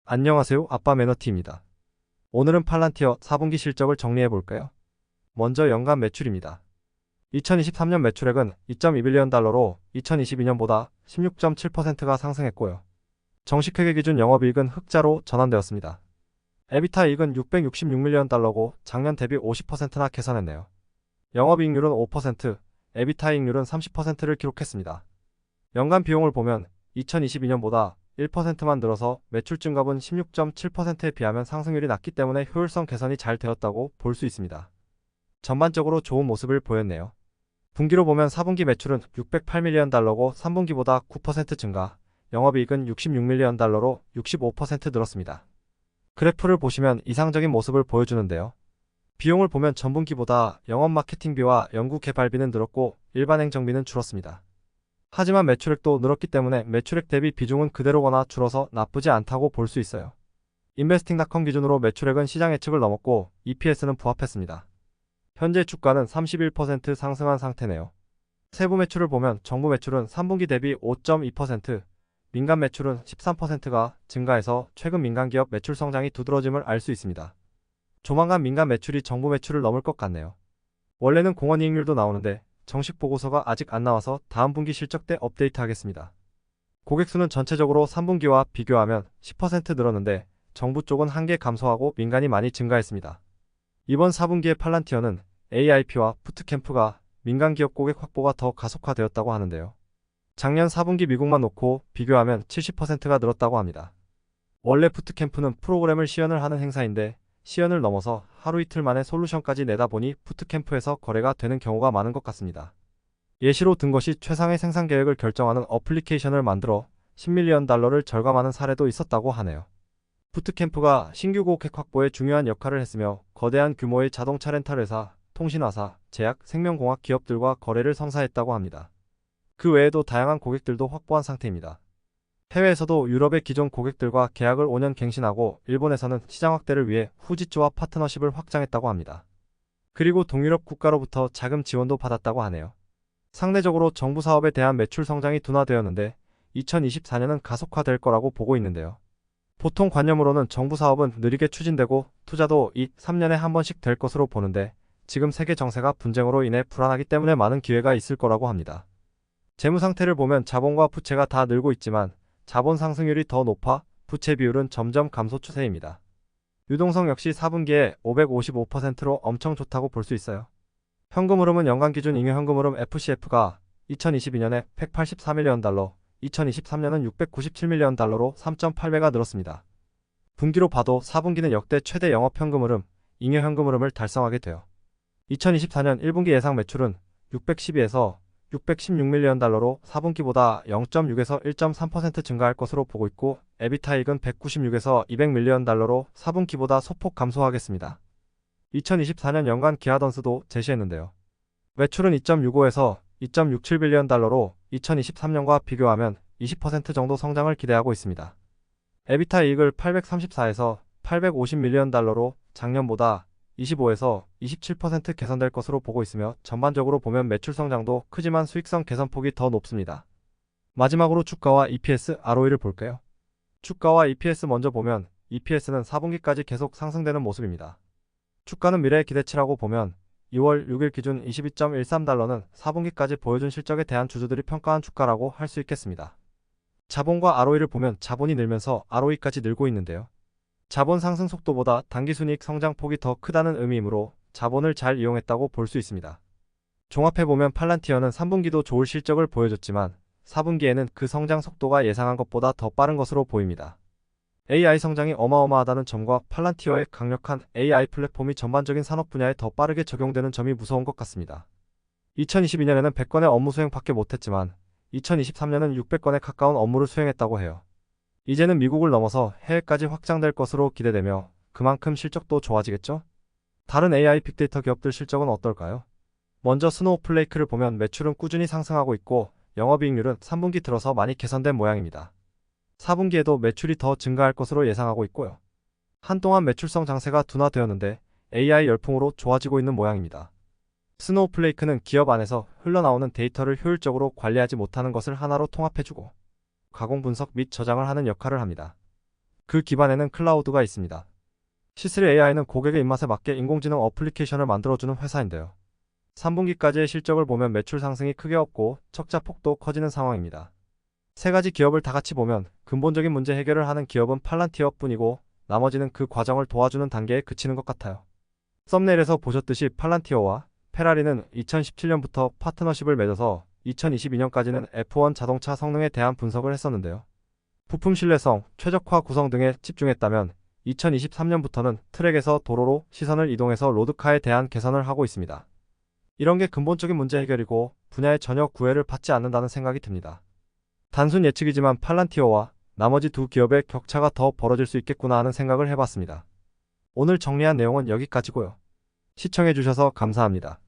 안녕하세요. 아빠 매너티입니다. 오늘은 팔란티어 4분기 실적을 정리해 볼까요? 먼저 연간 매출입니다. 2023년 매출액은 2.2빌리언 달러로 2022년보다 16.7%가 상승했고요. 정식회계 기준 영업이익은 흑자로 전환되었습니다. 에비타 이익은 666밀리언 달러고 작년 대비 50%나 개선했네요. 영업이익률은 5%, 에비타 이익률은 30%를 기록했습니다. 연간 비용을 보면 2022년보다 1%만 늘어서 매출 증가분 16.7%에 비하면 상승률이 낮기 때문에 효율성 개선이 잘 되었다고 볼 수 있습니다. 전반적으로 좋은 모습을 보였네요. 분기로 보면 4분기 매출은 608밀리언 달러고 3분기보다 9% 증가, 영업이익은 66밀리언 달러로 65% 늘었습니다. 그래프를 보시면 이상적인 모습을 보여주는데요. 비용을 보면 전분기보다 영업 마케팅비와 연구 개발비는 늘었고 일반 행정비는 줄었습니다. 하지만 매출액도 늘었기 때문에 매출액 대비 비중은 그대로거나 줄어서 나쁘지 않다고 볼 수 있어요. 인베스팅닷컴 기준으로 매출액은 시장 예측을 넘었고 EPS는 부합했습니다. 현재 주가는 31% 상승한 상태네요. 세부 매출을 보면 정부 매출은 3분기 대비 5.2%, 민간 매출은 13%가 증가해서 최근 민간 기업 매출 성장이 두드러짐을 알 수 있습니다. 조만간 민간 매출이 정부 매출을 넘을 것 같네요. 원래는 공헌이익률도 나오는데 정식 보고서가 아직 안 나와서 다음 분기 실적 때 업데이트 하겠습니다. 고객 수는 전체적으로 3분기와 비교하면 10% 늘었는데 정부 쪽은 한개 감소하고 민간이 많이 증가했습니다. 이번 4분기의 팔란티어는 AIP와 푸트캠프가 민간 기업 고객 확보가 더 가속화되었다고 하는데요. 작년 4분기 미국만 놓고 비교하면 70%가 늘었다고 합니다. 원래 푸트캠프는 프로그램을 시연을 하는 행사인데 시연을 넘어서 하루 이틀 만에 솔루션까지 내다 보니 푸트캠프에서 거래가 되는 경우가 많은 것 같습니다. 예시로 든 것이 최상의 생산 계획을 결정하는 어플리케이션을 만들어 10밀리언 달러를 절감하는 사례도 있었다고 하네요. 푸트캠프가 신규 고객 확보에 중요한 역할을 했으며 거대한 규모의 자동차 렌탈 회사, 통신화사, 제약, 생명공학 기업들과 거래를 성사했다고 합니다. 그 외에도 다양한 고객들도 확보한 상태입니다. 해외에서도 유럽의 기존 고객들과 계약을 5년 갱신하고 일본에서는 시장 확대를 위해 후지츠와 파트너십을 확장했다고 합니다. 그리고 동유럽 국가로부터 자금 지원도 받았다고 하네요. 상대적으로 정부 사업에 대한 매출 성장이 둔화되었는데 2024년은 가속화될 거라고 보고 있는데요. 보통 관념으로는 정부 사업은 느리게 추진되고 투자도 2, 3년에 한 번씩 될 것으로 보는데 지금 세계 정세가 분쟁으로 인해 불안하기 때문에 많은 기회가 있을 거라고 합니다. 재무 상태를 보면 자본과 부채가 다 늘고 있지만 자본 상승률이 더 높아 부채 비율은 점점 감소 추세입니다. 유동성 역시 4분기에 555%로 엄청 좋다고 볼 수 있어요. 현금 흐름은 연간 기준 잉여 현금 흐름 FCF가 2022년에 184밀리언 달러, 2023년은 697밀리언 달러로 3.8배가 늘었습니다. 분기로 봐도 4분기는 역대 최대 영업 현금 흐름, 잉여 현금 흐름을 달성하게 돼요. 2024년 1분기 예상 매출은 612에서 616밀리언 달러로 4분기보다 0.6에서 1.3% 증가할 것으로 보고 있고 에비타 이익은 196에서 200밀리언 달러로 4분기보다 소폭 감소하겠습니다. 2024년 연간 기하던스도 제시했는데요. 매출은 2.65에서 2.67빌리언 달러로 2023년과 비교하면 20% 정도 성장을 기대하고 있습니다. 에비타 이익을 834에서 850밀리언 달러로 작년보다 25에서 27% 개선될 것으로 보고 있으며 전반적으로 보면 매출 성장도 크지만 수익성 개선폭이 더 높습니다. 마지막으로 주가와 EPS, ROE를 볼까요? 주가와 EPS 먼저 보면 EPS는 4분기까지 계속 상승되는 모습입니다. 주가는 미래의 기대치라고 보면 2월 6일 기준 22.13달러는 4분기까지 보여준 실적에 대한 주주들이 평가한 주가라고 할 수 있겠습니다. 자본과 ROE를 보면 자본이 늘면서 ROE까지 늘고 있는데요. 자본 상승 속도보다 당기순이익 성장폭이 더 크다는 의미이므로 자본을 잘 이용했다고 볼 수 있습니다. 종합해보면 팔란티어는 3분기도 좋을 실적을 보여줬지만 4분기에는 그 성장 속도가 예상한 것보다 더 빠른 것으로 보입니다. AI 성장이 어마어마하다는 점과 팔란티어의 강력한 AI 플랫폼이 전반적인 산업 분야에 더 빠르게 적용되는 점이 무서운 것 같습니다. 2022년에는 100건의 업무 수행밖에 못했지만 2023년은 600건에 가까운 업무를 수행했다고 해요. 이제는 미국을 넘어서 해외까지 확장될 것으로 기대되며 그만큼 실적도 좋아지겠죠? 다른 AI 빅데이터 기업들 실적은 어떨까요? 먼저 스노우플레이크를 보면 매출은 꾸준히 상승하고 있고 영업이익률은 3분기 들어서 많이 개선된 모양입니다. 4분기에도 매출이 더 증가할 것으로 예상하고 있고요. 한동안 매출성 장세가 둔화되었는데 AI 열풍으로 좋아지고 있는 모양입니다. 스노우플레이크는 기업 안에서 흘러나오는 데이터를 효율적으로 관리하지 못하는 것을 하나로 통합해주고 가공 분석 및 저장을 하는 역할을 합니다. 그 기반에는 클라우드가 있습니다. C3 AI는 고객의 입맛에 맞게 인공지능 어플리케이션을 만들어주는 회사인데요. 3분기까지의 실적을 보면 매출 상승이 크게 없고 적자 폭도 커지는 상황입니다. 세 가지 기업을 다 같이 보면 근본적인 문제 해결을 하는 기업은 팔란티어뿐이고 나머지는 그 과정을 도와주는 단계에 그치는 것 같아요. 썸네일에서 보셨듯이 팔란티어와 페라리는 2017년부터 파트너십을 맺어서 2022년까지는 F1 자동차 성능에 대한 분석을 했었는데요. 부품 신뢰성, 최적화 구성 등에 집중했다면 2023년부터는 트랙에서 도로로 시선을 이동해서 로드카에 대한 개선을 하고 있습니다. 이런 게 근본적인 문제 해결이고 분야에 전혀 구애를 받지 않는다는 생각이 듭니다. 단순 예측이지만 팔란티어와 나머지 두 기업의 격차가 더 벌어질 수 있겠구나 하는 생각을 해봤습니다. 오늘 정리한 내용은 여기까지고요. 시청해주셔서 감사합니다.